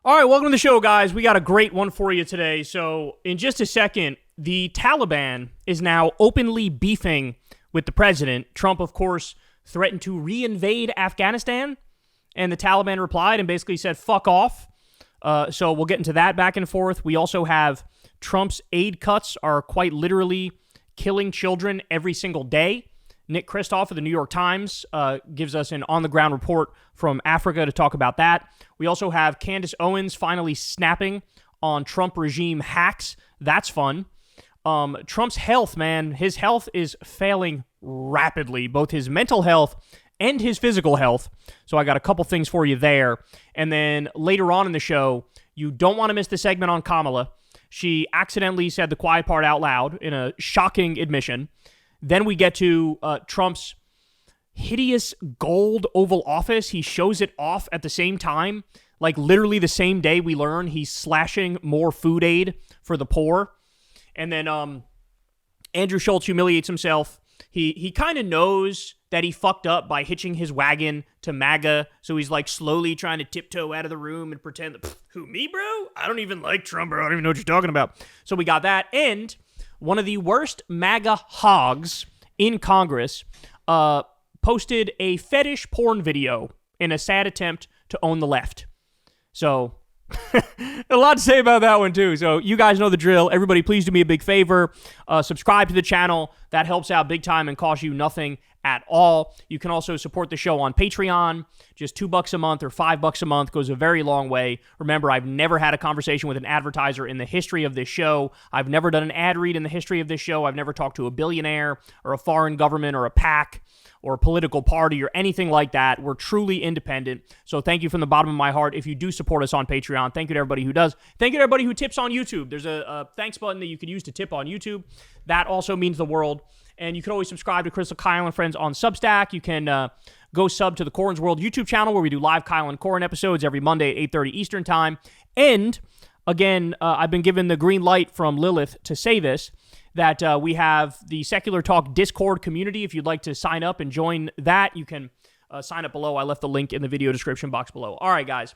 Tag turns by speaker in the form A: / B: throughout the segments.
A: All right, welcome to the show, guys. We got a great one for you today. So, in just a second, the Taliban is now openly beefing with the president. Trump, of course, threatened to reinvade Afghanistan, and the Taliban replied and basically said, fuck off. So, we'll get into that back and forth. We also have Trump's aid cuts are quite literally killing children every single day. Nick Kristof of the New York Times gives us an on-the-ground report from Africa to talk about that. We also have Candace Owens finally snapping on Trump regime hacks. That's fun. Trump's health, man, his health is failing rapidly, both his mental health and his physical health. So I got a couple things for you there. And then later on in the show, you don't want to miss the segment on Kamala. She accidentally said the quiet part out loud in a shocking admission. Then we get to Trump's hideous gold Oval Office. He shows it off at the same time. Like literally the same day we learn he's slashing more food aid for the poor. And then Andrew Schultz humiliates himself. He kind of knows that he fucked up by hitching his wagon to MAGA. So he's like slowly trying to tiptoe out of the room and pretend that, who, me, bro? I don't even like Trump, bro. I don't even know what you're talking about. So we got that. And one of the worst MAGA hogs in Congress posted a fetish porn video in a sad attempt to own the left. So, a lot to say about that one, too. So, you guys know the drill. Everybody, please do me a big favor. Subscribe to the channel. That helps out big time and costs you nothing at all. You can also support the show on Patreon. Just $2 a month or $5 a month goes a very long way. Remember, I've never had a conversation with an advertiser in the history of this show. I've never done an ad read in the history of this show. I've never talked to a billionaire or a foreign government or a PAC or a political party or anything like that. We're truly independent. So thank you from the bottom of my heart if you do support us on Patreon. Thank you to everybody who does. Thank you to everybody who tips on YouTube. There's a thanks button that you could use to tip on YouTube. That also means the world. And you can always subscribe to Crystal Kyle and Friends on Substack. You can go sub to the Corin's World YouTube channel where we do live Kyle and Corin episodes every Monday at 8:30 Eastern Time. And again, I've been given the green light from Lilith to say this, that we have the Secular Talk Discord community. If you'd like to sign up and join that, you can sign up below. I left the link in the video description box below. All right, guys.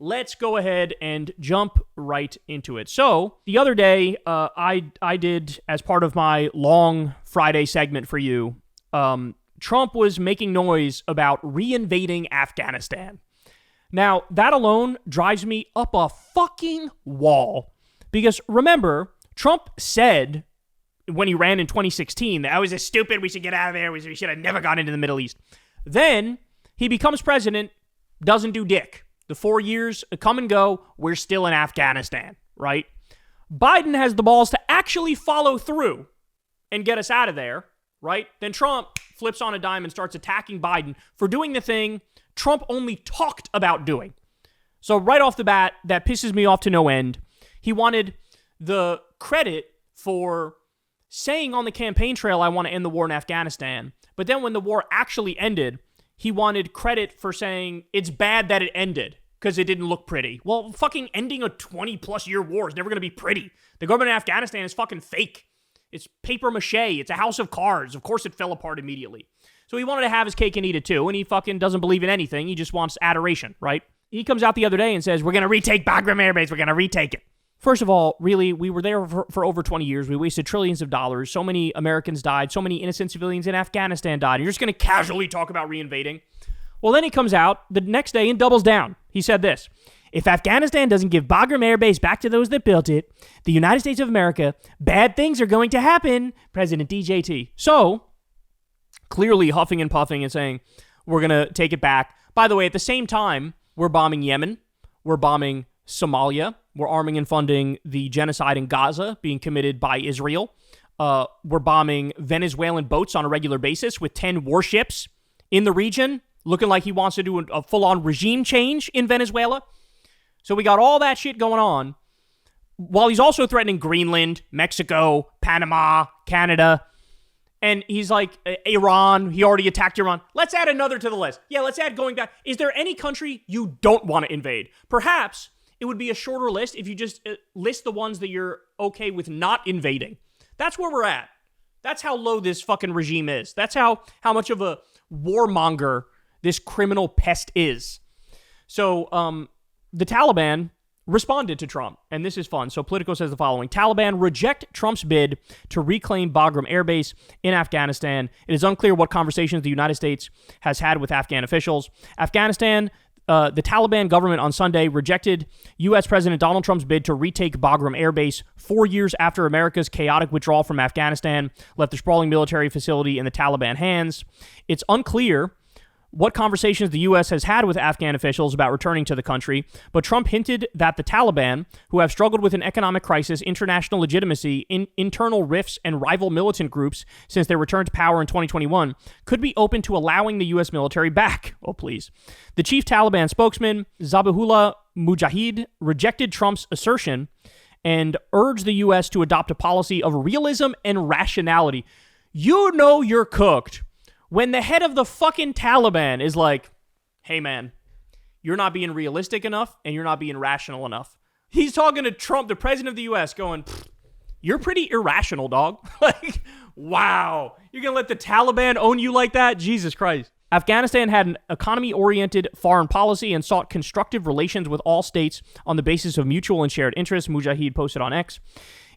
A: Let's go ahead and jump right into it. So, the other day, I did, as part of my long Friday segment for you, Trump was making noise about reinvading Afghanistan. Now, that alone drives me up a fucking wall. Because remember, Trump said when he ran in 2016 that I was stupid, we should get out of there, we should have never gone into the Middle East. Then, he becomes president, doesn't do dick. The 4 years come and go, we're still in Afghanistan, right? Biden has the balls to actually follow through and get us out of there, right? Then Trump flips on a dime and starts attacking Biden for doing the thing Trump only talked about doing. So right off the bat, that pisses me off to no end. He wanted the credit for saying on the campaign trail, I want to end the war in Afghanistan. But then when the war actually ended, he wanted credit for saying it's bad that it ended because it didn't look pretty. Well, fucking ending a 20-plus year war is never going to be pretty. The government of Afghanistan is fucking fake. It's paper mache. It's a house of cards. Of course it fell apart immediately. So he wanted to have his cake and eat it too, and he fucking doesn't believe in anything. He just wants adoration, right? He comes out the other day and says, we're going to retake Bagram Air Base. We're going to retake it. First of all, really, we were there for over 20 years. We wasted trillions of dollars. So many Americans died. So many innocent civilians in Afghanistan died. And you're just going to casually talk about reinvading? Well, then he comes out the next day and doubles down. He said this: if Afghanistan doesn't give Bagram Air Base back to those that built it, the United States of America, bad things are going to happen, President DJT. So, clearly huffing and puffing and saying, we're going to take it back. By the way, at the same time, we're bombing Yemen. We're bombing Somalia. We're arming and funding the genocide in Gaza being committed by Israel. We're bombing Venezuelan boats on a regular basis with 10 warships in the region, looking like he wants to do a full-on regime change in Venezuela. So we got all that shit going on, while he's also threatening Greenland, Mexico, Panama, Canada. And he's like, Iran, he already attacked Iran. Let's add another to the list. Yeah, let's add going back. Is there any country you don't want to invade? Perhaps it would be a shorter list if you just list the ones that you're okay with not invading. That's where we're at. That's how low this fucking regime is. That's how much of a warmonger this criminal pest is. So, the Taliban responded to Trump, and this is fun. So Politico says the following: Taliban reject Trump's bid to reclaim Bagram Air Base in Afghanistan. It is unclear what conversations the United States has had with Afghan officials. Afghanistan, the Taliban government on Sunday rejected U.S. President Donald Trump's bid to retake Bagram Air Base 4 years after America's chaotic withdrawal from Afghanistan left the sprawling military facility in the Taliban hands. It's unclear what conversations the U.S. has had with Afghan officials about returning to the country, but Trump hinted that the Taliban, who have struggled with an economic crisis, international legitimacy, internal rifts, and rival militant groups since their return to power in 2021, could be open to allowing the U.S. military back. Oh, please. The chief Taliban spokesman, Zabihullah Mujahid, rejected Trump's assertion and urged the U.S. to adopt a policy of realism and rationality. You know you're cooked when the head of the fucking Taliban is like, hey man, you're not being realistic enough and you're not being rational enough. He's talking to Trump, the president of the U.S., going, you're pretty irrational, dog. Like, wow. You're going to let the Taliban own you like that? Jesus Christ. Afghanistan had an economy-oriented foreign policy and sought constructive relations with all states on the basis of mutual and shared interests, Mujahid posted on X.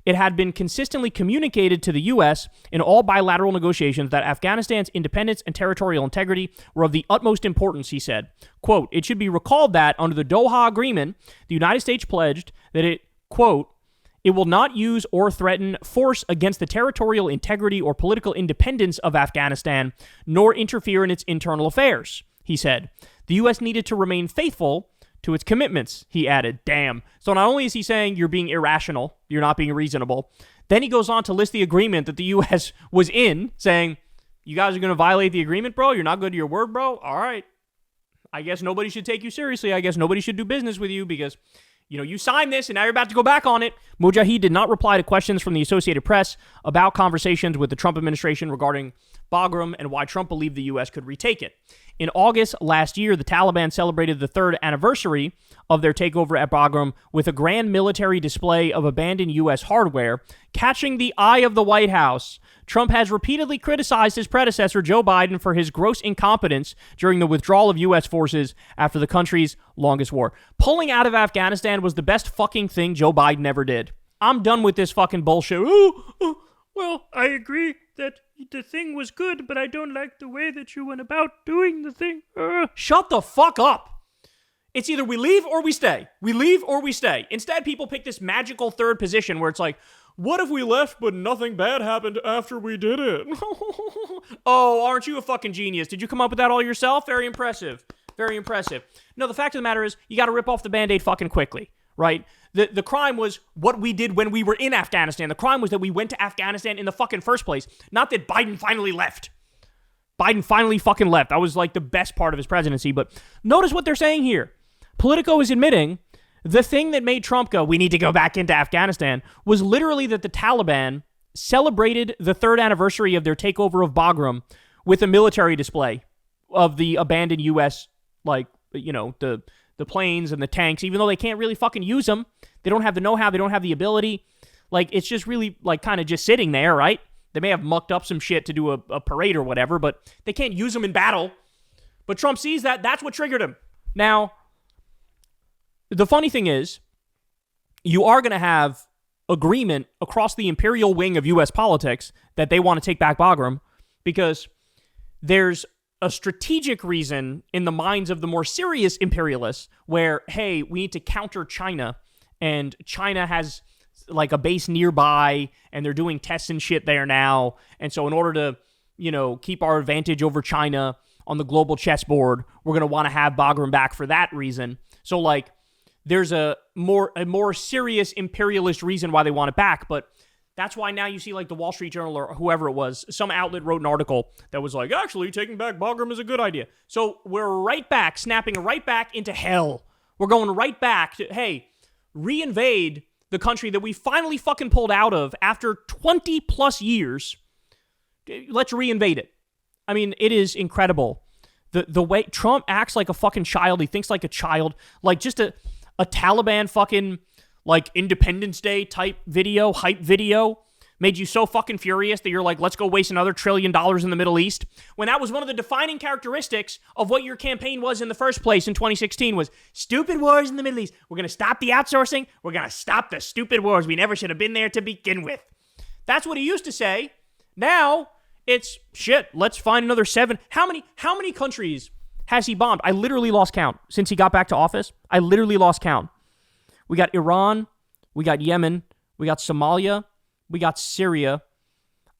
A: It had been consistently communicated to the U.S. in all bilateral negotiations that Afghanistan's independence and territorial integrity were of the utmost importance, he said. Quote, it should be recalled that under the Doha Agreement, the United States pledged that it, quote, it will not use or threaten force against the territorial integrity or political independence of Afghanistan, nor interfere in its internal affairs, he said. The U.S. needed to remain faithful to its commitments, he added. Damn. So not only is he saying you're being irrational, you're not being reasonable, then he goes on to list the agreement that the U.S. was in, saying, you guys are going to violate the agreement, bro? You're not good to your word, bro? All right. I guess nobody should take you seriously. I guess nobody should do business with you because, you know, you signed this and now you're about to go back on it. Mujahid did not reply to questions from the Associated Press about conversations with the Trump administration regarding Bagram and why Trump believed the U.S. could retake it. In August last year, the Taliban celebrated the third anniversary of their takeover at Bagram with a grand military display of abandoned U.S. hardware, catching the eye of the White House. Trump has repeatedly criticized his predecessor, Joe Biden, for his gross incompetence during the withdrawal of U.S. forces after the country's longest war. Pulling out of Afghanistan was the best fucking thing Joe Biden ever did. I'm done with this fucking bullshit. Well, I agree that the thing was good, but I don't like the way that you went about doing the thing. Shut the fuck up. It's either we leave or we stay. We leave or we stay. Instead, people pick this magical third position where it's like, what if we left but nothing bad happened after we did it? Oh, aren't you a fucking genius? Did you come up with that all yourself? Very impressive. Very impressive. No, the fact of the matter is, you got to rip off the Band-Aid fucking quickly, right? The crime was what we did when we were in Afghanistan. The crime was that we went to Afghanistan in the fucking first place. Not that Biden finally left. Biden finally fucking left. That was like the best part of his presidency. But notice what they're saying here. Politico is admitting the thing that made Trump go, we need to go back into Afghanistan, was literally that the Taliban celebrated the third anniversary of their takeover of Bagram with a military display of the abandoned U.S., like, you know, the planes and the tanks, even though they can't really fucking use them. They don't have the know-how. They don't have the ability. Like, it's just really, like, kind of just sitting there, right? They may have mucked up some shit to do a parade or whatever, but they can't use them in battle. But Trump sees that. That's what triggered him. Now, the funny thing is, you are going to have agreement across the imperial wing of U.S. politics that they want to take back Bagram because there's a strategic reason in the minds of the more serious imperialists where, hey, we need to counter China, and China has like a base nearby and they're doing tests and shit there now. And so in order to, you know, keep our advantage over China on the global chessboard, we're going to want to have Bagram back for that reason. So like there's a more serious imperialist reason why they want it back, but that's why now you see like the Wall Street Journal or whoever it was, some outlet wrote an article that was like, actually, taking back Bagram is a good idea. So we're right back, snapping right back into hell. We're going right back to, hey, reinvade the country that we finally fucking pulled out of after 20 plus years. Let's reinvade it. I mean, it is incredible. The way Trump acts like a fucking child. He thinks like a child. Like just a Taliban fucking like Independence Day type video, hype video, made you so fucking furious that you're like, let's go waste another $1 trillion in the Middle East, when that was one of the defining characteristics of what your campaign was in the first place in 2016 was stupid wars in the Middle East. We're going to stop the outsourcing. We're going to stop the stupid wars. We never should have been there to begin with. That's what he used to say. Now it's shit. Let's find another 7. How many countries has he bombed? I literally lost count since he got back to office. I literally lost count. We got Iran, we got Yemen, we got Somalia, we got Syria,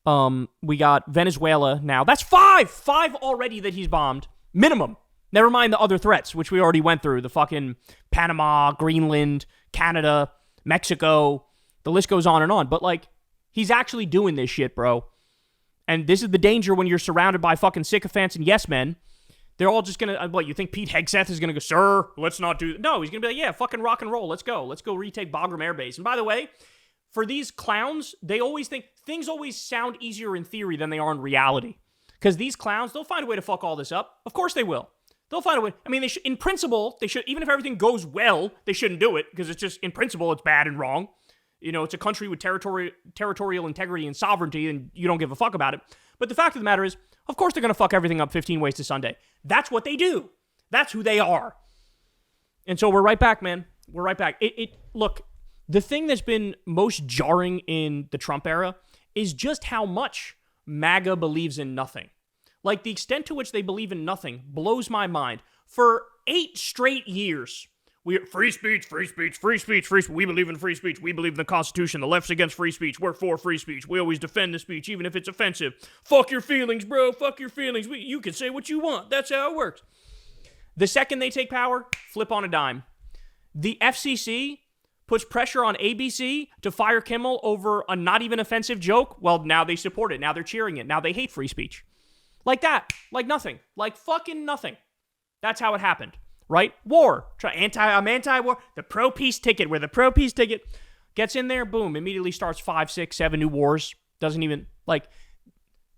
A: we got Venezuela now. That's 5 already that he's bombed. Minimum. Never mind the other threats, which we already went through. The fucking Panama, Greenland, Canada, Mexico. The list goes on and on. But, like, he's actually doing this shit, bro. And this is the danger when you're surrounded by fucking sycophants and yes men. They're all just going to, what, you think Pete Hegseth is going to go, sir, let's not do that? No, he's going to be like, yeah, fucking rock and roll. Let's go. Let's go retake Bagram Air Base. And by the way, for these clowns, they always think things always sound easier in theory than they are in reality. Because these clowns, they'll find a way to fuck all this up. Of course they will. They'll find a way. I mean, they should, in principle, they should, even if everything goes well, they shouldn't do it. Because it's just, in principle, it's bad and wrong. You know, it's a country with territorial integrity and sovereignty, and you don't give a fuck about it. But the fact of the matter is, of course they're going to fuck everything up 15 ways to Sunday. That's what they do. That's who they are. And so we're right back, man. We're right back. Look, the thing that's been most jarring in the Trump era is just how much MAGA believes in nothing. Like, the extent to which they believe in nothing blows my mind. For 8 straight years, we're free speech, free speech, free speech, free speech. We believe in free speech. We believe in the Constitution. The left's against free speech. We're for free speech. We always defend the speech, even if it's offensive. Fuck your feelings, bro. Fuck your feelings. You can say what you want. That's how it works. The second they take power, flip on a dime. The FCC puts pressure on ABC to fire Kimmel over a not even offensive joke. Well, now they support it. Now they're cheering it. Now they hate free speech. Like that. Like nothing. Like fucking nothing. That's how it happened. Right? War. I'm anti-war. The pro-peace ticket, where the pro-peace ticket gets in there, boom, immediately starts 5, 6, 7 new wars. Doesn't even, like,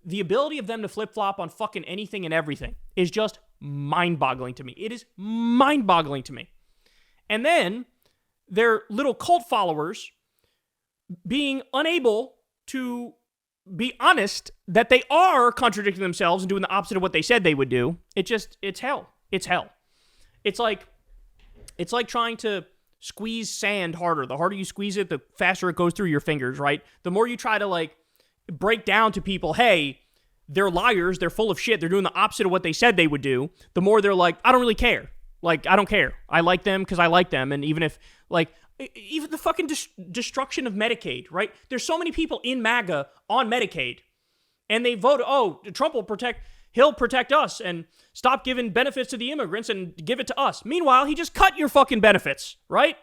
A: the ability of them to flip-flop on fucking anything and everything is just mind-boggling to me. It is mind-boggling to me. And then their little cult followers being unable to be honest that they are contradicting themselves and doing the opposite of what they said they would do. It's hell. It's hell. It's like trying to squeeze sand harder. The harder you squeeze it, the faster it goes through your fingers, right? The more you try to, like, break down to people, hey, they're liars, they're full of shit, they're doing the opposite of what they said they would do, the more they're like, I don't really care. Like, I don't care. I like them because I like them. And even if, like, even the fucking destruction of Medicaid, right? There's so many people in MAGA on Medicaid, and they vote, oh, Trump will he'll protect us and stop giving benefits to the immigrants and give it to us. Meanwhile, he just cut your fucking benefits, right?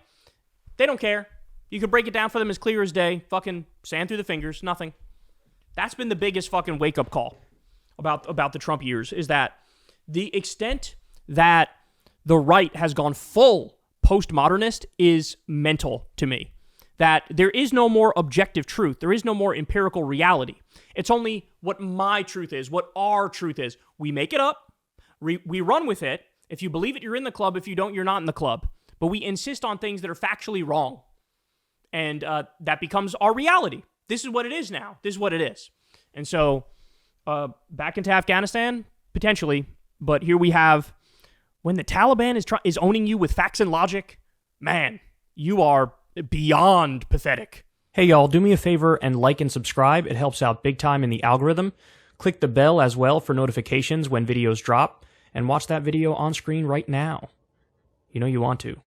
A: They don't care. You could break it down for them as clear as day. Fucking sand through the fingers. Nothing. That's been the biggest fucking wake-up call about the Trump years, is that the extent that the right has gone full postmodernist is mental to me. That there is no more objective truth. There is no more empirical reality. It's only what my truth is, what our truth is. We make it up. We run with it. If you believe it, you're in the club. If you don't, you're not in the club. But we insist on things that are factually wrong. And that becomes our reality. This is what it is now. This is what it is. And so, back into Afghanistan, potentially. But here we have, when the Taliban is owning you with facts and logic, man, you are beyond pathetic. Hey y'all, do me a favor and like and subscribe. It helps out big time in the algorithm. Click the bell as well for notifications when videos drop, and watch that video on screen right now. You know you want to.